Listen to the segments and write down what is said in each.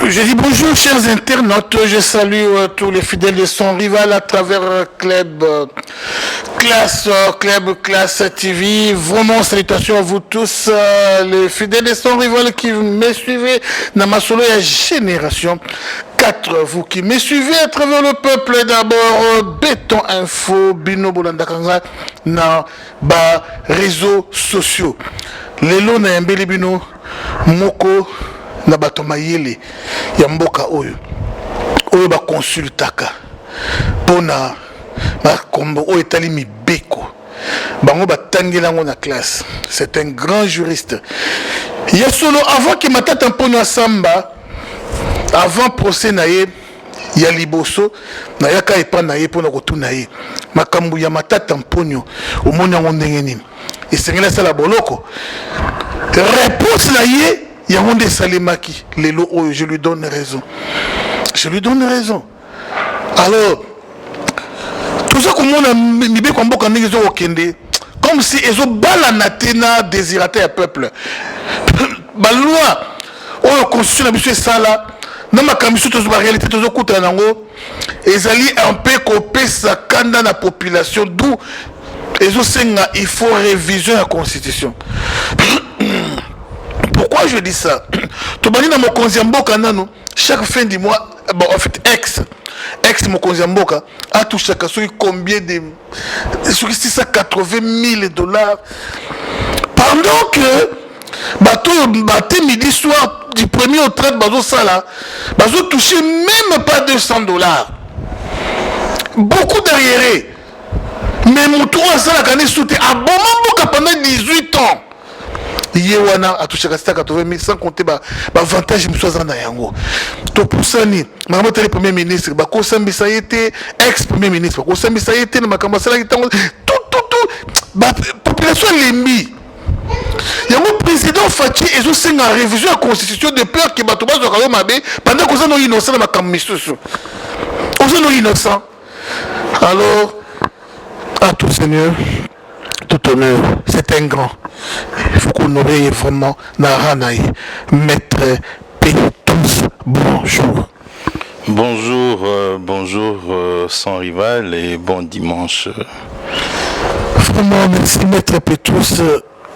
Je dis bonjour chers internautes, je salue tous les fidèles de son rival à travers Classe TV. Vraiment salutations à vous tous, les fidèles de son rival qui me suivez dans ma solo et génération 4. Vous qui me suivez à travers le peuple d'abord, Béton Info, Bino Bolandakanga, dans les réseaux sociaux. Lelo na yambeli bino, Moko. Na bato mayele ya mboka oyo ba consultaka pona ba kombo oyo etali mibeko bango batangelango na classe. C'est un grand juriste. Ya solo avant que matata mpono asamba, avant procès na ye ya liboso na yaka epa na ye pona kotuna ye makambu ya matata mponyo omoni yango ndenge nini esengela sala boloko réponse na ye. Yamondé Salimaki, Lelo, je lui donne raison. Je lui donne raison. Alors, tout ça comme on a mis comme beaucoup de kende, comme si ils ont balanatena désiraté à peuple. La loi, on a constitué la mission ça là. Dans ma commission, tous les réalités, tous les coups nango, ils allaient un peu copier sa canne la population. D'où ils ont il faut réviser la constitution. Pourquoi je dis ça? Chaque fin du mois, bon, en fait, ex Mokonziamboka a touché combien de 680 000 dollars. Pendant que bateau midi soir du 1er au 30 bateau ça là, bateau touché même pas 200 dollars. Beaucoup derrière. Mais mon tour à ça la gagné soutien à bon moment pendant 18 ans. Yewana a touché 80 000 sans compter avantage je me suis en yango to poussani maman tele premier ministre ba ko sambisa yete ex premier ministre ko sambisa yete na makamba sala kitango tout ba population lembi yango président Fachi ezo senga révision la constitution de peur que bato bazo ka mabe pendant que ça no innocent na makamba misusu ozo no innocent. Alors à tout seigneur tout honneur, c'est un grand. Il faut qu'on oreille vraiment Naranaï. Maître Pétus, bonjour. Bonjour sans rival et bon dimanche. Vraiment, merci Maître Pétus.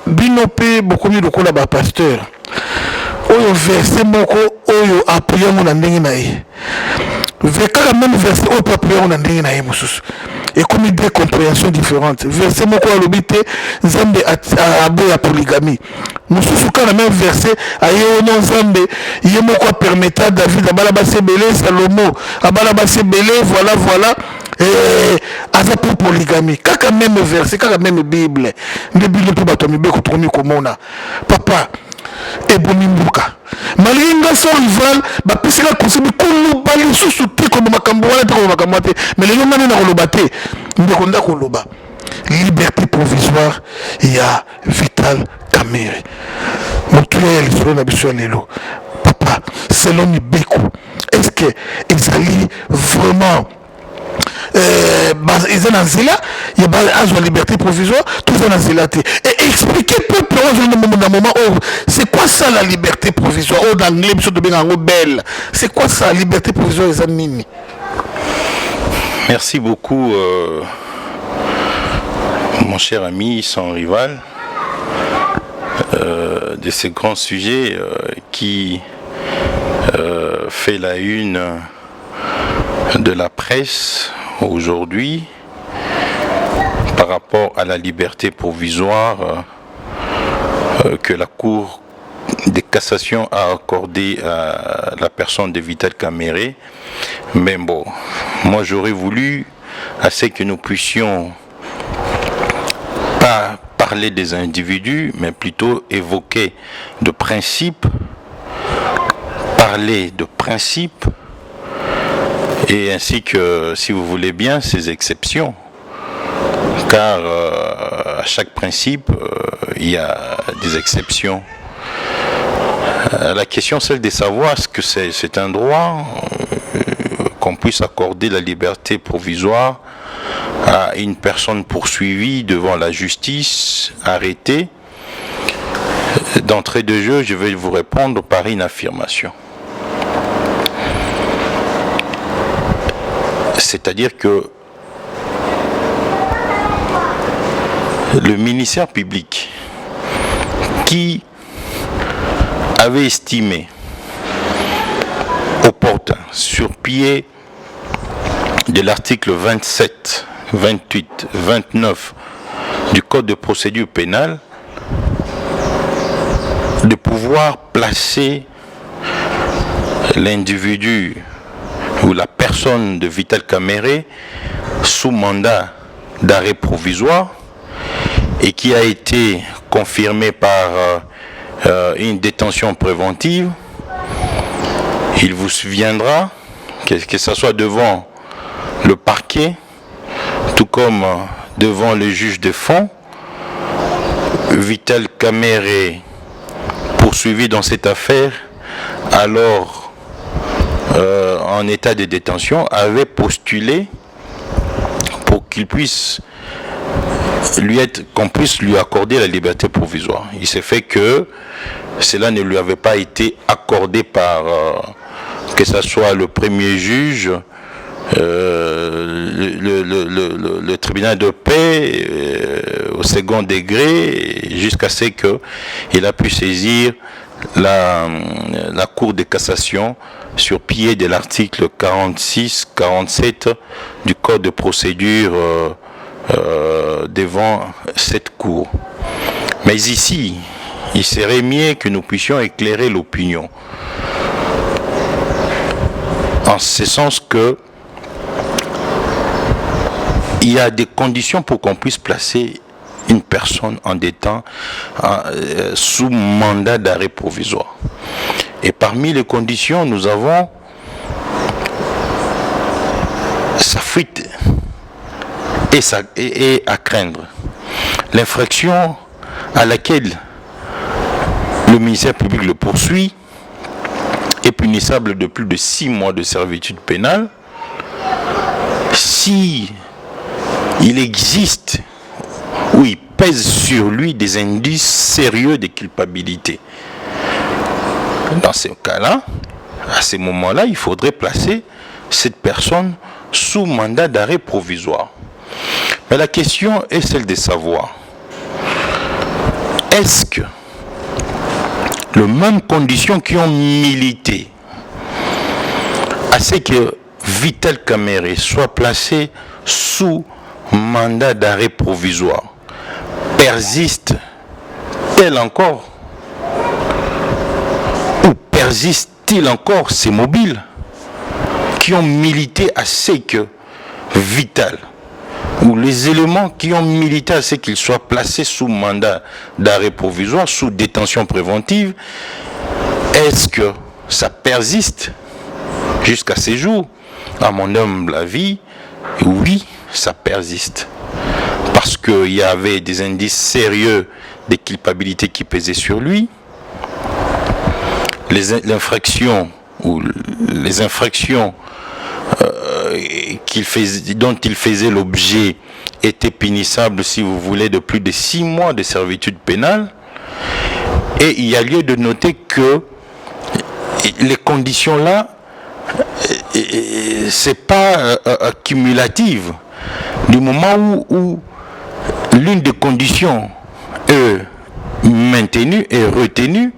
Binopé, beaucoup mieux de quoi là-bas, pasteur. Oyo verset moko oyo appuyé mon andenge naï. Verset même verset oyo appuyé mon andenge naï mususu. Et comme des compréhensions différentes. Verset moko alobité Nzambe abo ya polygamie. Mususu kana même verset ayo non Nzambe yemoko permettra David abala base belé Salomo abala base belé voilà aza pour polygamie. Kaka même verset kaka même Bible. Nde Bible pour bato mibeko tourner komona. Papa et bonimbuka malinga son rival ba pesela konsebi kulu bali susu te comme makambo wala te comme makambo te mais le ngana na koloba te ndeko nda koloba liberté provisoire ya Vital Kamerhe motuya ya lisolo na biso ya lelo papa selon Mibeko est-ce que ezali vraiment ils ont un zéla, il y a une liberté provisoire, tout ça zéla. Et expliquer peuple dans moment où c'est quoi ça la liberté provisoire? Oh, dans l'anglais, de belle. C'est quoi ça la liberté provisoire les amis? Merci beaucoup, mon cher ami sans rival, de ces grands sujets qui fait la une de la presse aujourd'hui par rapport à la liberté provisoire que la Cour de cassation a accordée à la personne de Vital Kamerhe. Mais bon, moi j'aurais voulu assez que nous puissions pas parler des individus, mais plutôt évoquer de principes, parler de principes, et ainsi que, si vous voulez bien, ces exceptions. Car à chaque principe, il y a des exceptions. La question, celle de savoir est-ce que c'est un droit qu'on puisse accorder la liberté provisoire à une personne poursuivie devant la justice, arrêtée. D'entrée de jeu, je vais vous répondre par une affirmation. C'est-à-dire que le ministère public qui avait estimé opportun, sur pied de l'article 27, 28, 29 du Code de procédure pénale, de pouvoir placer l'individu ou la personne de Vital Kamerhe sous mandat d'arrêt provisoire, et qui a été confirmé par une détention préventive. Il vous souviendra que ce soit devant le parquet, tout comme devant le juge de fond, Vital Kamerhe, poursuivi dans cette affaire, alors en état de détention, avait postulé pour qu'il puisse qu'on puisse lui accorder la liberté provisoire. Il s'est fait que cela ne lui avait pas été accordé par que ce soit le premier juge, le tribunal de paix au second degré, jusqu'à ce qu'il a pu saisir la Cour de cassation sur pied de l'article 46-47 du Code de procédure devant cette cour. Mais ici, il serait mieux que nous puissions éclairer l'opinion, en ce sens que il y a des conditions pour qu'on puisse placer une personne en détente sous mandat d'arrêt provisoire. Et parmi les conditions, nous avons sa fuite et à craindre. L'infraction à laquelle le ministère public le poursuit est punissable de plus de 6 mois de servitude pénale si il existe ou il pèse sur lui des indices sérieux de culpabilité. Dans ce cas-là, à ce moment-là, il faudrait placer cette personne sous mandat d'arrêt provisoire. Mais la question est celle de savoir, est-ce que les mêmes conditions qui ont milité à ce que Vital Kamerhe soit placé sous mandat d'arrêt provisoire persistent-elles encore, ou persistent-ils encore ces mobiles qui ont milité à ce que Vital, ou les éléments qui ont milité à ce qu'il soit placé sous mandat d'arrêt provisoire, sous détention préventive, est-ce que ça persiste jusqu'à ces jours? À mon humble avis, oui, ça persiste. Parce qu'il y avait des indices sérieux de culpabilité qui pesaient sur lui. L'infraction ou les infractions dont il faisait l'objet étaient punissables, si vous voulez, de plus de 6 mois de servitude pénale. Et il y a lieu de noter que les conditions là, c'est pas cumulative. Du moment où l'une des conditions est maintenue et retenue,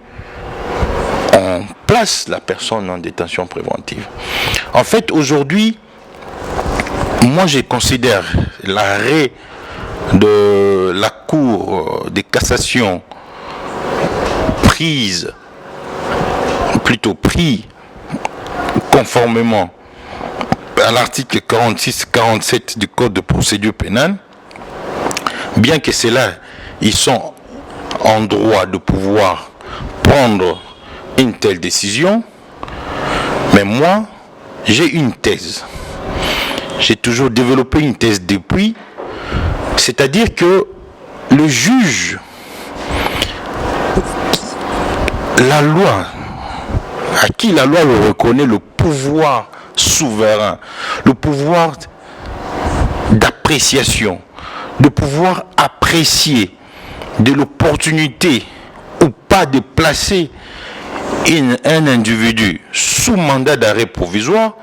on place la personne en détention préventive. En fait, aujourd'hui, moi je considère l'arrêt de la Cour de cassation pris conformément à l'article 46-47 du Code de procédure pénale, bien que cela, ils sont en droit de pouvoir prendre une telle décision, mais moi, j'ai une thèse. J'ai toujours développé une thèse depuis, c'est-à-dire que le juge, la loi, à qui la loi le reconnaît le pouvoir souverain, le pouvoir d'appréciation, de pouvoir apprécier de l'opportunité ou pas de placer un individu sous mandat d'arrêt provisoire,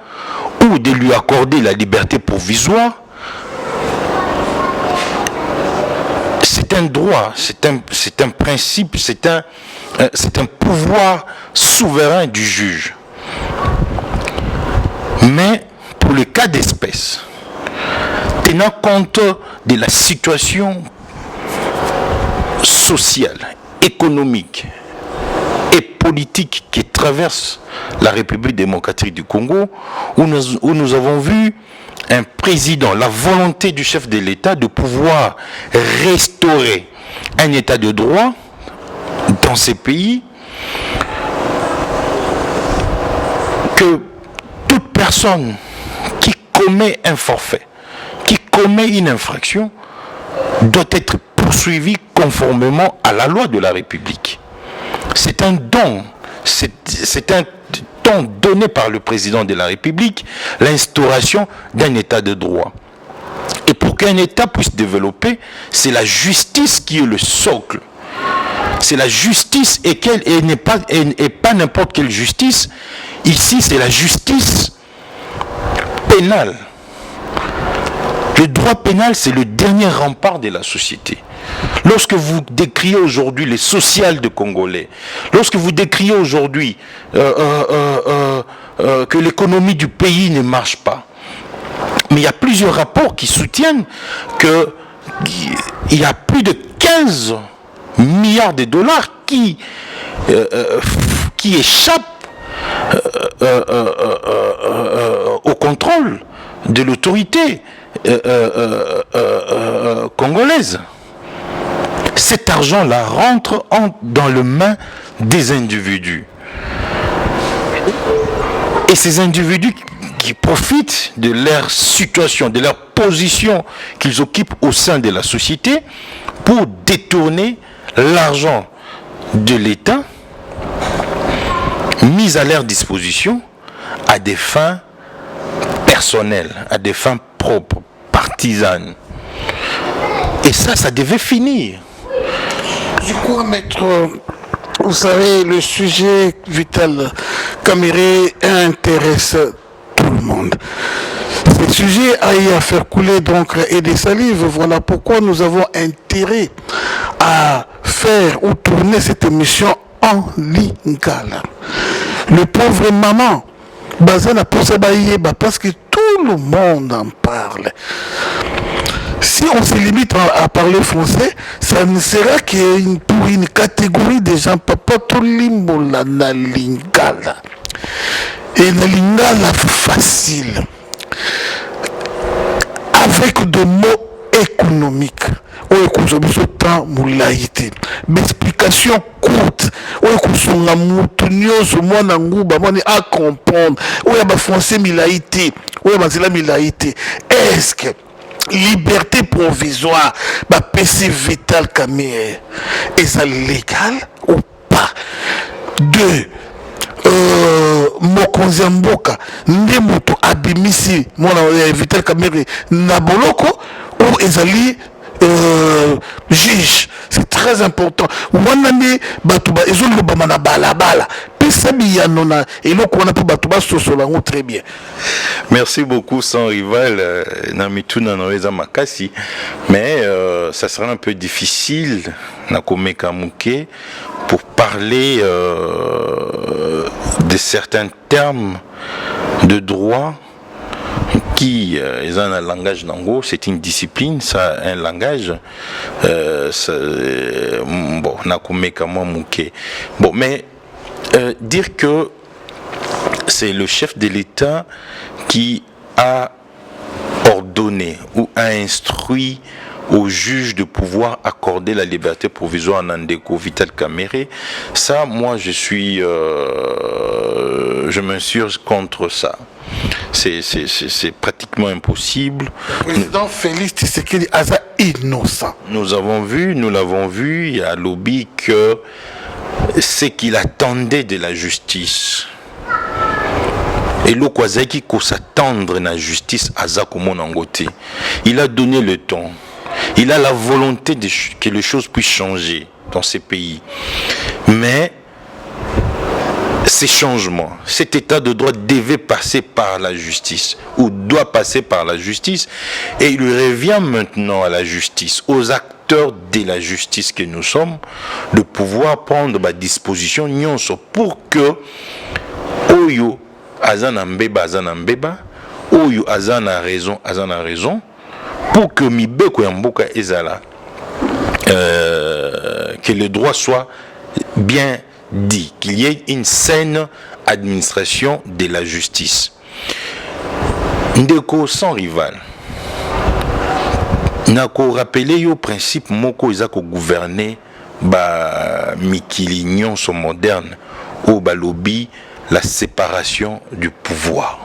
ou de lui accorder la liberté provisoire, c'est un droit, c'est un principe, c'est un pouvoir souverain du juge. Mais pour le cas d'espèce, tenant compte de la situation sociale, économique et politique qui traverse la République démocratique du Congo, où nous avons vu un président, la volonté du chef de l'État de pouvoir restaurer un état de droit dans ces pays, que toute personne qui commet un forfait, qui commet une infraction, doit être poursuivie conformément à la loi de la République. C'est un don, c'est un don donné par le président de la République, l'instauration d'un état de droit. Et pour qu'un état puisse développer, c'est la justice qui est le socle. C'est la justice et pas n'importe quelle justice. Ici, c'est la justice pénale. Le droit pénal, c'est le dernier rempart de la société. Lorsque vous décriez aujourd'hui les sociales de Congolais, lorsque vous décriez aujourd'hui que l'économie du pays ne marche pas, mais il y a plusieurs rapports qui soutiennent qu'il y a plus de 15 milliards de dollars qui échappent au contrôle de l'autorité congolaise. Cet argent-là rentre dans les mains des individus. Et ces individus qui profitent de leur situation, de leur position qu'ils occupent au sein de la société pour détourner l'argent de l'État mis à leur disposition à des fins personnelles, à des fins propres, partisanes. Et ça devait finir. Je crois, maître, vous savez, le sujet Vital Kamerhe intéresse tout le monde. Ce sujet a eu à faire couler donc et des salives. Voilà pourquoi nous avons intérêt à faire ou tourner cette émission en lingala. Le pauvre maman, Bazana Posabaïeba, parce que tout le monde en parle. Si on se limite à parler français, ça ne sera que pour une catégorie de gens, papa Tolimbola na lingala. Et na lingala facile. Avec des mots économiques. L'explication courte. À comprendre. Est-ce que liberté provisoire, PC Vital Kamerhe, est-ce légal ou pas? Deux, mokonzi mboka nde moto abimisi mwana Vital Kamerhe na boloko ou ezali juge. C'est très important. Wanane batuba ezolo bamana balabala pesa biyanona eloko wana po batuba sosolango très bien. Merci beaucoup sans rival Namituna Noeza Makasi, mais ça sera un peu difficile Nakomeka Muke pour parler de certains termes de droit qui est un langage nango, c'est une discipline, ça un langage bon Nakomeka Muke. Bon, mais dire que c'est le chef de l'État qui a ordonné ou a instruit au juge de pouvoir accorder la liberté provisoire à Nandeko Vital Kamerhe, ça, moi, je m'insurge contre ça. C'est pratiquement impossible. Le président Félix Tshisekedi est innocent. Nous l'avons vu, il y a lobby que ce qu'il attendait de la justice. Et le Kwazaki qu'on s'attendre à la justice à Zakomonangote. Il a donné le temps. Il a la volonté que les choses puissent changer dans ces pays. Mais ces changements, cet état de droit devait passer par la justice, ou doit passer par la justice, et il revient maintenant à la justice, aux acteurs de la justice que nous sommes, de pouvoir prendre ma disposition pour que Oyo Azana Mbeba, Oyo Azana raison, pour que Mibeko Yamboka Ezala, que le droit soit bien dit, qu'il y ait une saine administration de la justice. Ndeko sans rival. Nako rappeler au principe moko izako gouverner ba mikili nyonso moderne au balobi la séparation du pouvoir.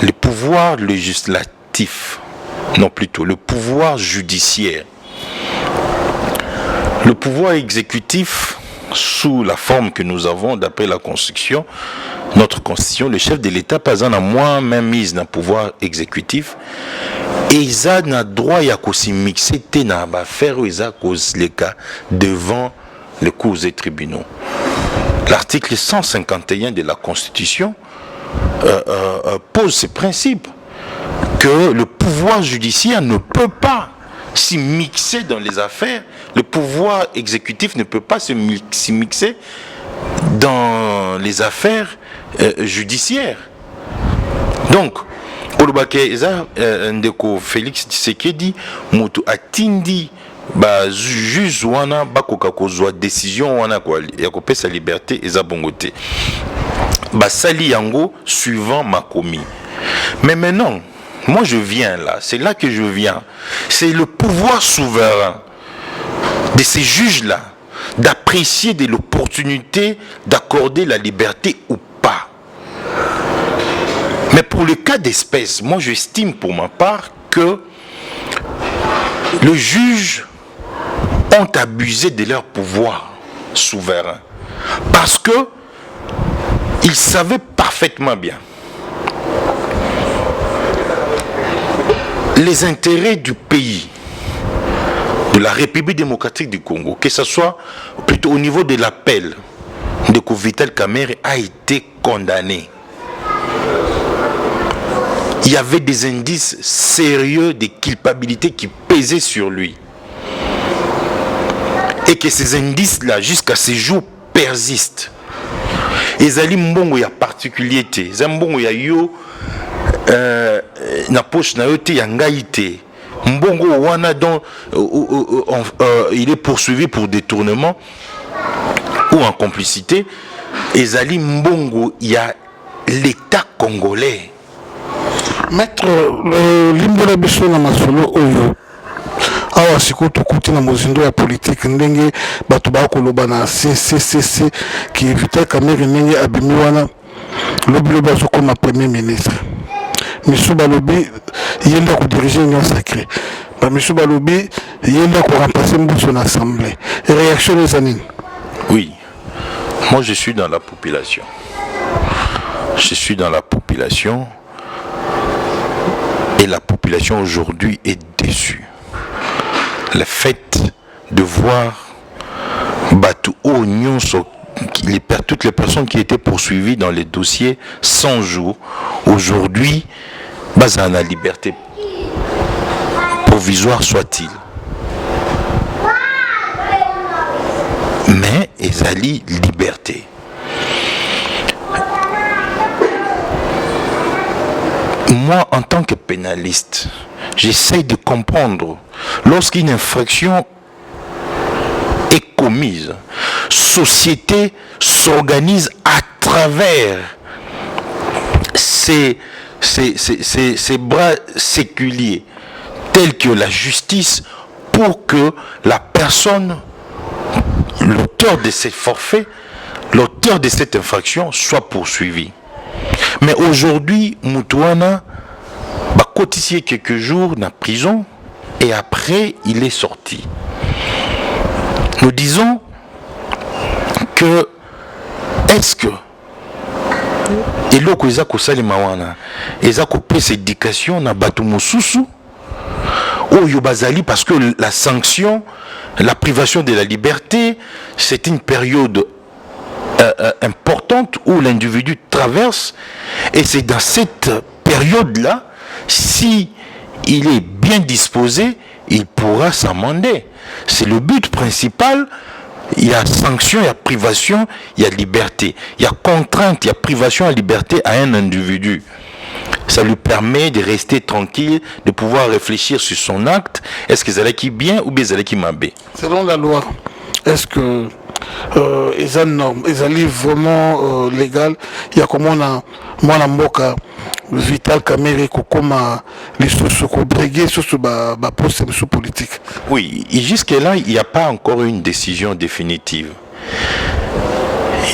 Le pouvoir législatif, non plutôt le pouvoir judiciaire. Le pouvoir exécutif, sous la forme que nous avons d'après la Constitution, notre Constitution, le chef de l'État pas en a moins même mise dans le pouvoir exécutif, et ils ont droit à se mixer dans l'affaire où ils ont les cas devant les cours et tribunaux. L'article 151 de la Constitution pose ce principe que le pouvoir judiciaire ne peut pas s'y mixer dans les affaires, le pouvoir exécutif ne peut pas s'y mixer dans les affaires judiciaires. Donc, ndeko Félix Tshisekedi mutu atindi ba juge wana bakoka kozwa décision wana kwa ya kopesa liberté eza bongote ba sali yango suivant makomi. Mais maintenant, moi je viens là, c'est là que je viens. C'est le pouvoir souverain de ces juges-là d'apprécier de l'opportunité d'accorder la liberté ou pas. Mais pour le cas d'espèce, moi j'estime pour ma part que les juges ont abusé de leur pouvoir souverain. Parce que ils savaient parfaitement bien les intérêts du pays, de la République démocratique du Congo, que ce soit plutôt au niveau de l'appel de Vital Kamerhe a été condamné. Il y avait des indices sérieux de culpabilité qui pesaient sur lui. Et que ces indices-là, jusqu'à ces jours, persistent. Et Zali Mbongo ya particularité, Zambongo ya yo na poche na yote ya ngaite. Mbongo wana dont il est poursuivi pour détournement ou en complicité. Et Zali Mbongo ya l'État congolais. Maître limbola biso na masolo oyo awa siko tukuti na mozindo ya politique ndenge bato bakoloba na CCCC qui Vital Kamerhe ndenge abimi wana lobi bazo comme premier ministre misu balobi yenda ko diriger union sacrée ba misu balobi yenda ko remplacer mbuso na assemblée. Réaction des années. Oui, moi je suis dans la population. Je suis dans la population. Et la population aujourd'hui est déçue. Le fait de voir Batou Oignon, toutes les personnes qui étaient poursuivies dans les dossiers 100 jours, aujourd'hui, basant la liberté provisoire soit-il. Mais ezali liberté. Moi, en tant que pénaliste, j'essaie de comprendre lorsqu'une infraction est commise, société s'organise à travers ces bras séculiers tels que la justice pour que la personne, l'auteur de ces forfaits, l'auteur de cette infraction soit poursuivi. Mais aujourd'hui, Moutouana va cotiser quelques jours dans la prison et après il est sorti. Nous disons que est-ce que et loko ezako salima wana ezako pesa éducation na bato mosusu oyo bazali parce que la sanction, la privation de la liberté, c'est une période importante où l'individu traverse, et c'est dans cette période-là, si il est bien disposé, il pourra s'amender. C'est le but principal. Il y a sanction, il y a privation, il y a liberté. Il y a contrainte, il y a privation à liberté à un individu. Ça lui permet de rester tranquille, de pouvoir réfléchir sur son acte. Est-ce qu'ils allaient qui bien ou bien ils allaient qui mal? Selon la loi, est-ce que les normes, ils allaient vraiment légal? Il y a comment on a mboka Vital Kamerhe comme les sources breguées sur ce poste politique. Oui, jusque-là, il n'y a pas encore une décision définitive.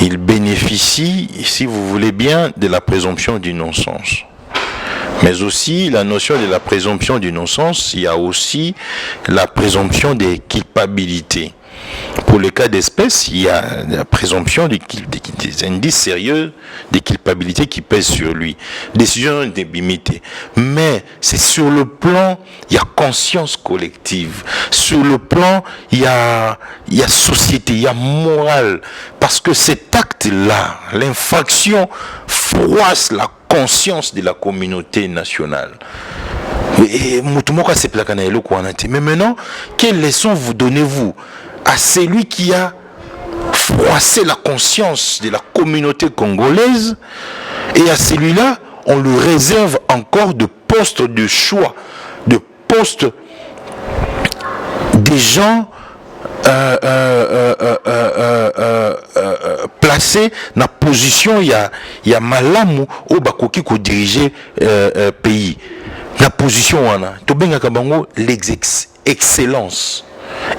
Il bénéficie, si vous voulez bien, de la présomption d'innocence. Mais aussi, la notion de la présomption d'innocence, il y a aussi la présomption de culpabilité. Pour le cas d'espèce, il y a la présomption des indices sérieux de culpabilité qui pèsent sur lui. Décision d'impunité. Mais c'est sur le plan, il y a conscience collective. Sur le plan, il y a société, il y a morale. Parce que cet acte-là, l'infraction, froisse la conscience de la communauté nationale. Mais maintenant, quelle leçon vous donnez-vous à celui qui a froissé la conscience de la communauté congolaise, et à celui-là, on lui réserve encore de postes de choix, de postes des gens placés dans la position, il y a malamu au bakoki ko diriger pays. La position l'excellence.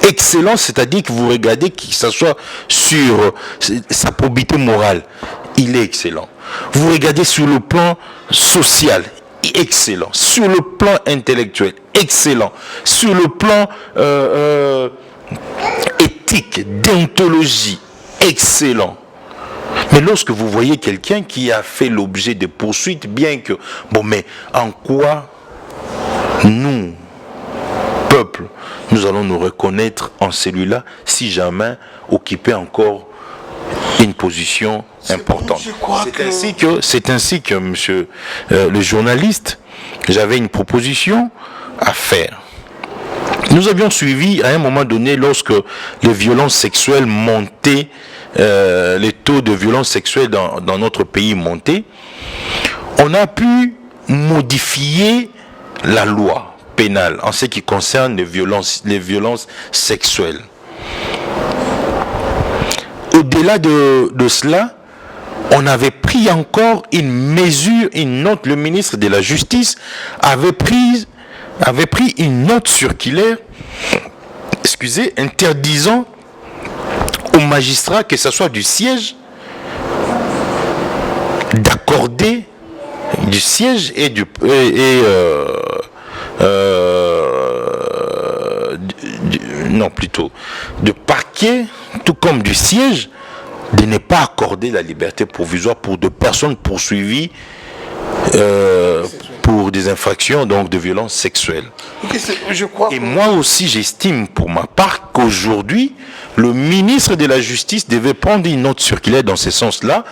Excellence, c'est-à-dire que vous regardez que ce soit sur sa probité morale, il est excellent. Vous regardez sur le plan social, excellent. Sur le plan intellectuel, excellent. Sur le plan éthique, déontologie, excellent. Mais lorsque vous voyez quelqu'un qui a fait l'objet de poursuites, bien que... Bon, mais en quoi nous, peuple, nous allons nous reconnaître en celui-là si jamais occuper encore une position importante? C'est ainsi que monsieur le journaliste, j'avais une proposition à faire. Nous avions suivi à un moment donné, lorsque les violences sexuelles montaient, les taux de violences sexuelles dans notre pays montaient, on a pu modifier la loi pénale en ce qui concerne les violences sexuelles. Au-delà de cela, on avait pris encore une mesure, une note. Le ministre de la Justice avait pris une note circulaire, interdisant aux magistrats, que ce soit du siège, d'accorder du siège et de parquet, tout comme du siège, de ne pas accorder la liberté provisoire pour des personnes poursuivies pour des infractions, donc de violences sexuelles. Et moi aussi, j'estime pour ma part qu'aujourd'hui, le ministre de la Justice devait prendre une note circulaire dans ce sens-là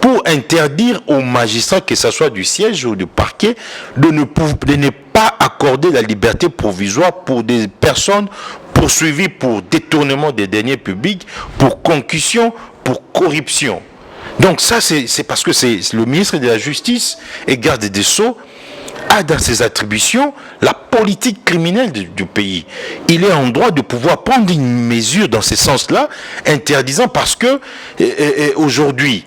pour interdire aux magistrats, que ce soit du siège ou du parquet, de ne pas accorder la liberté provisoire pour des personnes poursuivies pour détournement des deniers publics, pour concussion, pour corruption. Donc ça, c'est parce que c'est le ministre de la Justice et garde des Sceaux a dans ses attributions la politique criminelle du pays. Il est en droit de pouvoir prendre une mesure dans ce sens-là, interdisant, parce que aujourd'hui,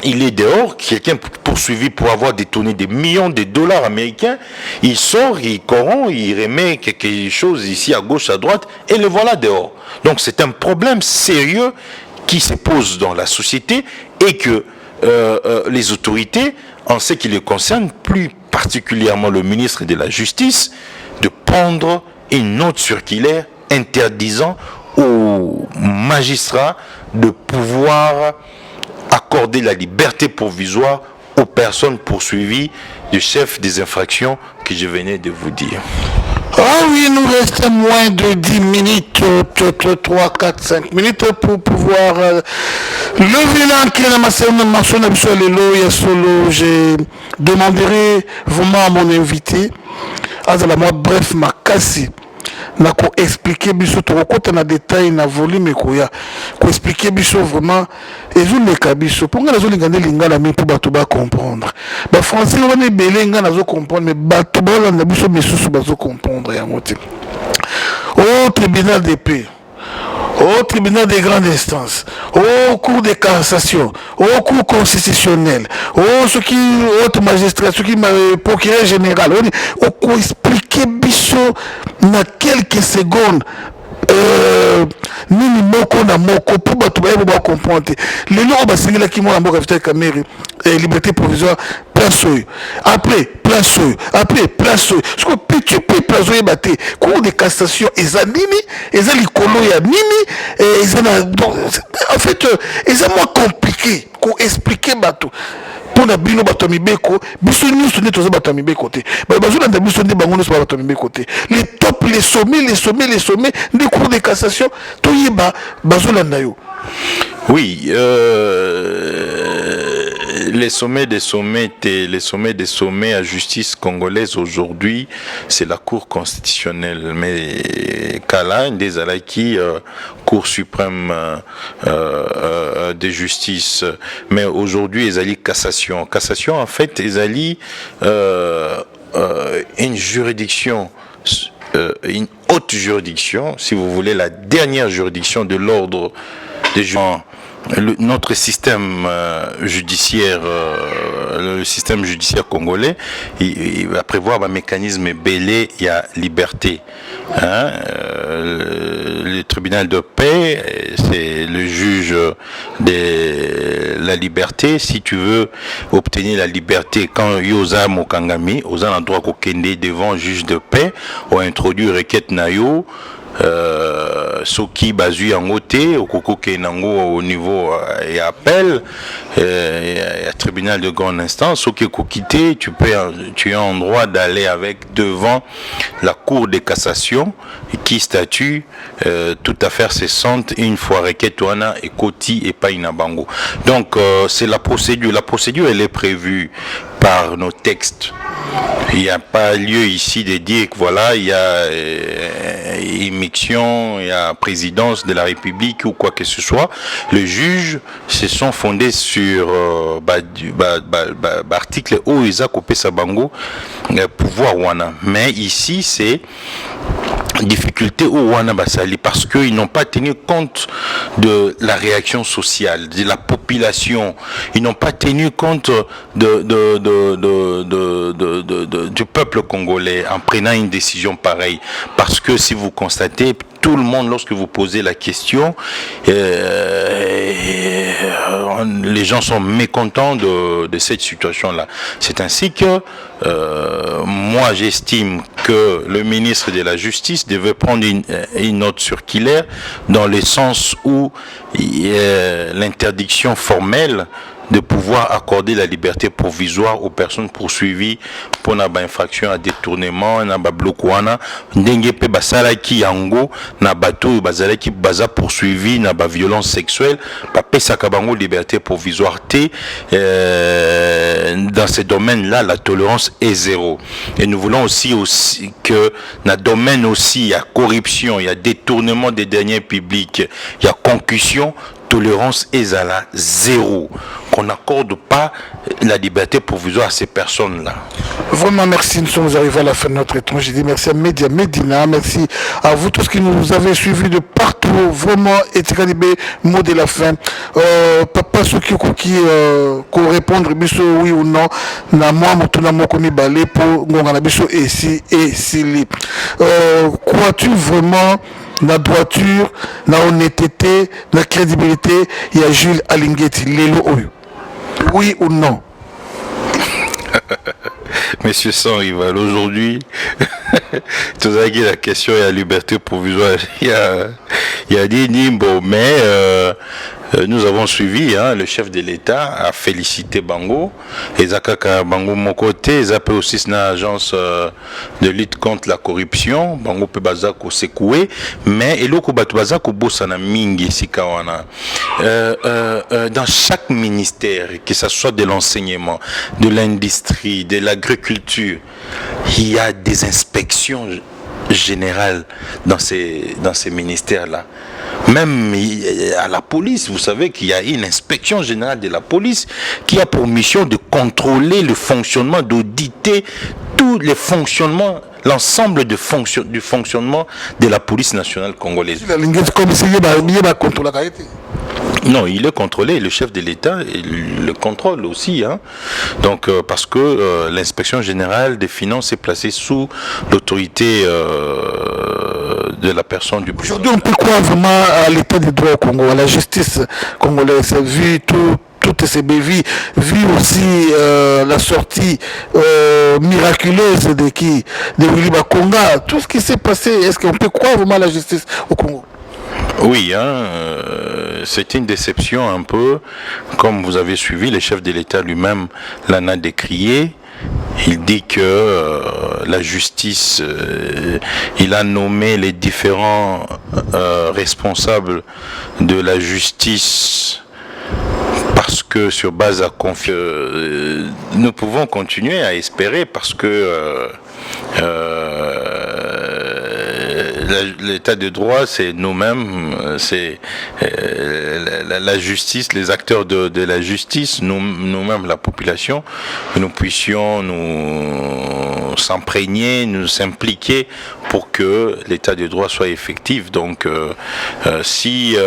il est dehors, quelqu'un poursuivi pour avoir détourné des millions de dollars américains, il sort, il corrompt, il remet quelque chose ici à gauche, à droite, et le voilà dehors. Donc c'est un problème sérieux qui se pose dans la société, et que les autorités, en ce qui les concerne, plus particulièrement le ministre de la Justice, de prendre une note circulaire interdisant aux magistrats de pouvoir accorder la liberté provisoire aux personnes poursuivies du chef des infractions que je venais de vous dire. Ah oui, il nous reste moins de 10 minutes, 3, 4, 5 minutes pour pouvoir lever l'enquête dans ma mention sur les lois solo. Je demanderai vraiment à mon invité, à la moi bref, ma casse. Na ko expliquer biso to ko na détail na volume ko expliquer biso vraiment ezuleka biso pour nga zo lingane lingala mais pour bato ba comprendre ba français on belenga na zo comprendre mais bato ba la biso mesusu ba zo comprendre ya moti au tribunal de paix, au tribunal des grandes instances, au cours de cassation, au cours constitutionnel, au autre magistrat, ce qui m'a procureur général, on expliquer biso dans quelques secondes. Nini moko na moko pour bato ba comprendre les lois basingela ki mona mboka vita kameri liberté provisoire place après place ce que petit place baté cour de cassation ezanini ezali kolo ya nini ezana en fait ezama compliqué ko expliquer bato pour na bino bato mibeko biso nyusu ne toza bato mibeko te ba bazuna nda biso ndi bango nyusu bato mibeko te les top les sommets des cours de cassation to yeba bazuna nda yo. Oui, les sommets des sommets à justice congolaise aujourd'hui, c'est la Cour constitutionnelle. Mais Kala, des Alaki, Cour suprême de justice. Mais aujourd'hui, ils allient cassation. Cassation, en fait, ils allient une juridiction. Une haute juridiction, si vous voulez, la dernière juridiction de l'ordre des juges. Notre système judiciaire, le système judiciaire congolais, il va prévoir un mécanisme belé, il y a liberté. Le tribunal de paix, c'est le juge de la liberté. Si tu veux obtenir la liberté, quand Yosa Mokangami, aux endroits kokende devant le juge de paix, on introduit requête nayo. Soki bazui en côté au koko kenango au niveau et appel et tribunal de grande instance soki kokité tu as en droit d'aller avec devant la cour de cassation qui statue toute affaire cessante une fois requête wana et koti et pas inabango. Donc c'est la procédure elle est prévue par nos textes. Il n'y a pas lieu ici de dire que voilà, il y a émission, il y a présidence de la République ou quoi que ce soit. Les juges se sont fondés sur article où ils ont coupé sa bango pouvoir wana. Mais ici c'est difficulté au wana basali parce qu'ils n'ont pas tenu compte de la réaction sociale de la population, ils n'ont pas tenu compte du peuple congolais en prenant une décision pareille, parce que si vous constatez tout le monde, lorsque vous posez la question, les gens sont mécontents de cette situation-là. C'est ainsi que moi j'estime que le ministre de la Justice devait prendre une note circulaire dans le sens où l'interdiction formelle de pouvoir accorder la liberté provisoire aux personnes poursuivies pour une infraction à détournement, na blokwana, ndenge pe basalaki yango na bato bazalaki baza poursuivi na ba violence sexuelle, pa pesa kabango liberté provisoire té. Dans ces domaines-là, la tolérance est zéro. Et nous voulons aussi que dans le domaine aussi, il y a corruption, il y a détournement des deniers publics, il y a concussion, tolérance est à la zéro. Qu'on n'accorde pas la liberté provisoire à ces personnes-là. Vraiment, merci. Nous sommes arrivés à la fin de notre émission. Je dis merci à Média Medina, merci à vous tous qui nous avez suivis de partout. Vraiment, et mot de la fin. Papa Soki qui répondre oui ou non. Na moi, motuna moko mibale pour ngongana biso ici et sili. Crois-tu vraiment la droiture, la honnêteté, la crédibilité, il y a Jules Alingeti, Lelo Oyo. Oui ou non? Monsieur sans rival, aujourd'hui, tout ça qui est la question, il y a liberté provisoire, il y a des nimbos, mais nous avons suivi, hein, le chef de l'État a félicité Bango, et Zakaka Bango mon côté, ils appellent aussi une agence de lutte contre la corruption, Bango peut bazako secoué, mais eloko batu bazako bosana mingi sikawana. Dans chaque ministère, que ce soit de l'enseignement, de l'industrie, de l'agriculture, il y a des inspections générales dans ces ministères-là. Même à la police, vous savez qu'il y a une inspection générale de la police qui a pour mission de contrôler le fonctionnement, d'auditer tous les fonctionnements, l'ensemble du fonctionnement de la police nationale congolaise. Non, il est contrôlé, le chef de l'État le contrôle aussi, hein. Donc parce que l'inspection générale des finances est placée sous l'autorité de la personne du président. Aujourd'hui, on peut croire vraiment à l'état des droits au Congo, à la justice congolaise, vu toutes ces bévies, vu aussi la sortie miraculeuse de Willy Bakonga, tout ce qui s'est passé, est-ce qu'on peut croire vraiment à la justice au Congo? Oui, hein, c'est une déception un peu, comme vous avez suivi, le chef de l'État lui-même l'en a décrié. Il dit que la justice, il a nommé les différents responsables de la justice parce que sur base à confiance, nous pouvons continuer à espérer parce que l'état de droit, c'est nous-mêmes, c'est la justice, les acteurs de la justice, nous-mêmes, la population, que nous puissions nous s'imprégner, nous impliquer pour que l'état de droit soit effectif. Donc, si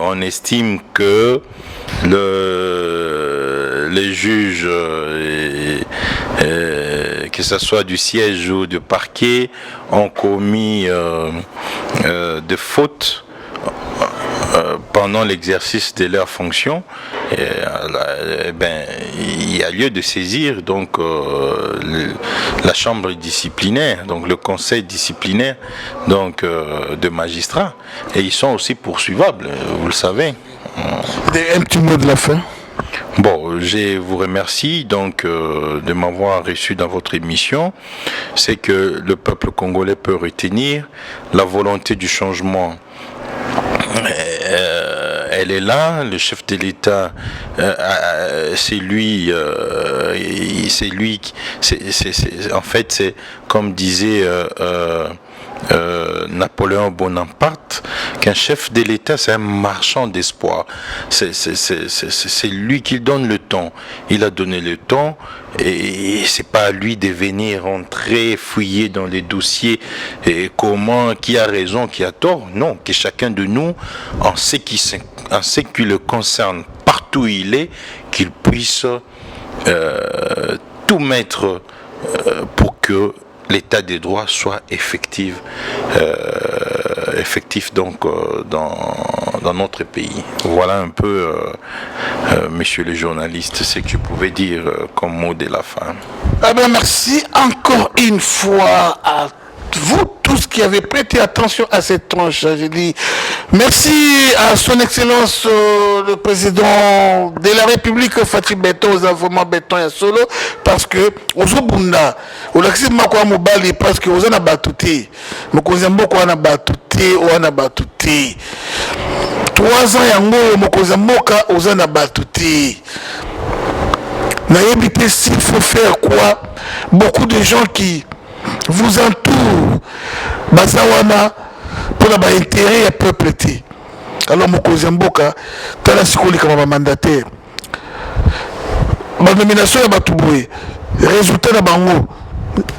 on estime que les juges, que ce soit du siège ou du parquet, ont commis de fautes pendant l'exercice de leurs fonctions, il y a lieu de saisir donc la chambre disciplinaire, donc le conseil disciplinaire donc de magistrats, et ils sont aussi poursuivables, vous le savez. Un petit mot de la fin. Bon, je vous remercie donc de m'avoir reçu dans votre émission. C'est que le peuple congolais peut retenir la volonté du changement. Elle est là, le chef de l'État, c'est lui, en fait, c'est comme disait Napoléon Bonaparte, qu'un chef de l'État, c'est un marchand d'espoir. C'est lui qui donne le temps. Il a donné le temps et c'est pas à lui de venir entrer, fouiller dans les dossiers et comment, qui a raison, qui a tort. Non, que chacun de nous, en ce qui le concerne, partout où il est, qu'il puisse tout mettre pour que l'état des droits soit effectif donc dans notre pays. Voilà un peu, messieurs les journalistes, ce que je pouvais dire comme mot de la fin. Ah ben merci encore une fois à vous tous qui avez prêté attention à cette tranche. Je dis merci à son excellence le président de la République Fatou Beton, aux vraiment Beton et Solo, parce que Ozobunda, Olaxi Makwa Mobali, parce que Ozana Batouti, Mokozambo Kwana Batouti, Oana Batouti. 3 ans yango Mokozamboka Ozana Batouti. Nayebi pe s'il faut faire quoi? Beaucoup de gens qui vous entourent, Bazawana, pour la intérêt et peuple. Alors, Mokozamboka, Tala Sikoli comme mandataire. Ma nomination est Batouboé, résultat de Bango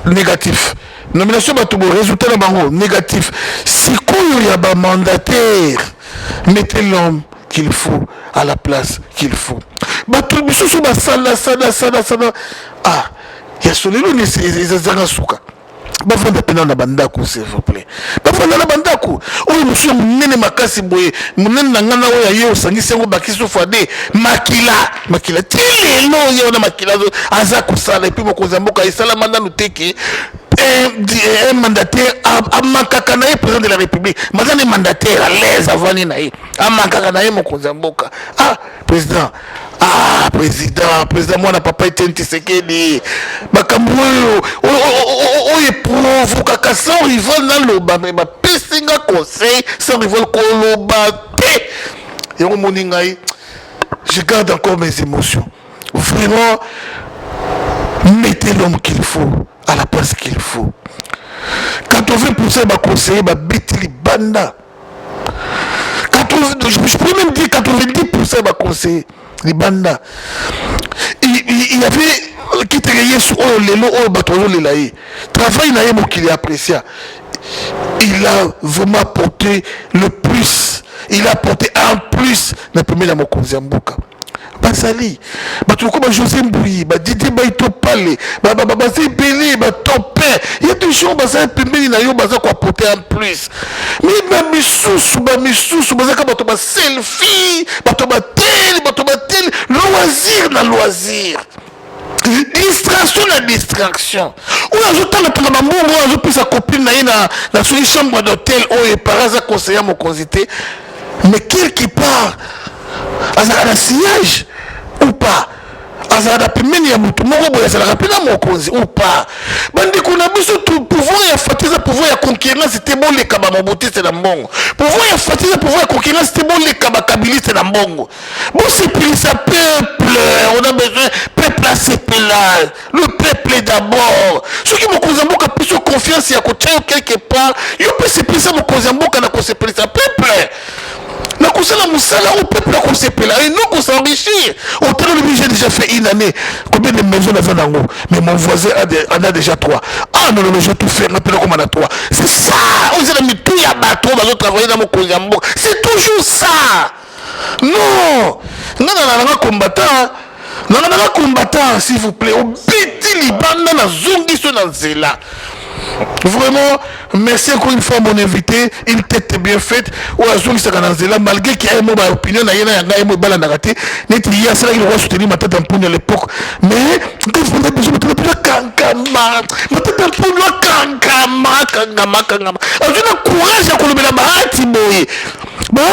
négatif. Nomination Batouboé, résultat de Bango négatif. Si il y a un mandataire, mettez l'homme qu'il faut à la place qu'il faut. Ah, il y a ce lieu, bafanda pena na bandako s'il vous plaît, bafanda na bandako oyo monsieur munene makasi boye munene na ngana oyo ayo sangisi yango bakiso fade makila tilelo yo na makila aza kusala epi mokozamboka isala manda luteke un mandataire à Makakanae, président de la République. Maintenant, les mandataires à l'aise avant Ninaï. À Makakanae, mon Konzamboka. Ah, président. Ah, président, moi, n'a pas été un Tshisekedi. Makamboyo, éprouve, kaka sans rival dans le bas, mais ma pissinga conseil, sans rival koloba, et au moningaï, je garde encore mes émotions. Vraiment, mettez l'homme qu'il faut à la place qu'il faut. 80% de conseillers, bêti banda. Je peux même dire 90% de conseillers, les banda. Il y avait qui travaillait sur les lots, travail n'a pas qu'il est apprécié. Il a vraiment apporté le plus. Il a apporté un plus dans le premier de mon Konzamboka. Basali, comme José Mbouyi, Didier Baito Palé, Basé Belé, Topé. Il y a des gens qui ont apporté un plus. Mais Missous, Basaka, selfie, tel, loisir dans loisir. Distraction na distraction. On ajoute la maman, on ajoute sa copine dans une chambre d'hôtel où il paraît à conseiller mon consité. Mais quelque part, à un sillage ou pas, à un pimeni à moutou, ou pas. Bandi qu'on a besoin de pouvoir y affatiser, pouvoir y conquérir, c'était bon les kabamoboti, c'est la mbongo. Pouvoir y affatiser, pouvoir y conquérir, c'était bon les kabakabili, c'est la mbongo. Bon, c'est plus ça, peuple, on a besoin, peuple à ce là, le peuple d'abord. Ceux qui m'ont causé un peu plus de confiance, il y a quelque part, il y a plus de ça, mon causé un peu plus de peuple. Na kusala musala au peuple à consepela et non qu'on s'enrichir. Au terme de j'ai déjà fait une année. Combien de maisons avait dans l'eau? Mais mon voisin en a déjà 3. Ah non, j'ai tout fait, rappelez comme on a 3. C'est ça. On s'est mis tout à bateau, on va travailler dans mon Konzambo. C'est toujours ça. Non. Non, combattant. Non, combattant, s'il vous plaît. Au petit Liban, dans la zone qui sont dans Zéla. Vraiment, merci encore une fois mon invité, une tête bien faite. Malgré qu'il y ait une opinion, il y a une balle à rater. Il y a cela qui doit soutenir ma tête en poune à l'époque. Mais quand vous avez besoin de kankama, ma tête en poune, kankama. Je n'ai courage à couler la bahati, boy.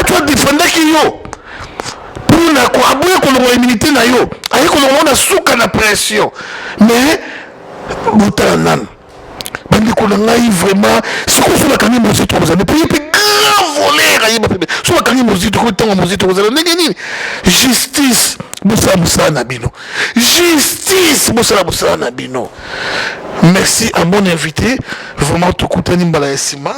Tu vas défendre qui yo. Pour la coabouille qu'on aura immunité na yo. Aïe qu'on aura souka na pression. Mais, boutanan. Bandi qu'on a vraiment, c'est qu'on soit la canne musique, vous avez payé grand voler, soit la canne musique, vous avez justice, Moussa Nabino. Justice, Moussa Nabino. Merci à mon invité, vraiment tout côté Nimbala Esima.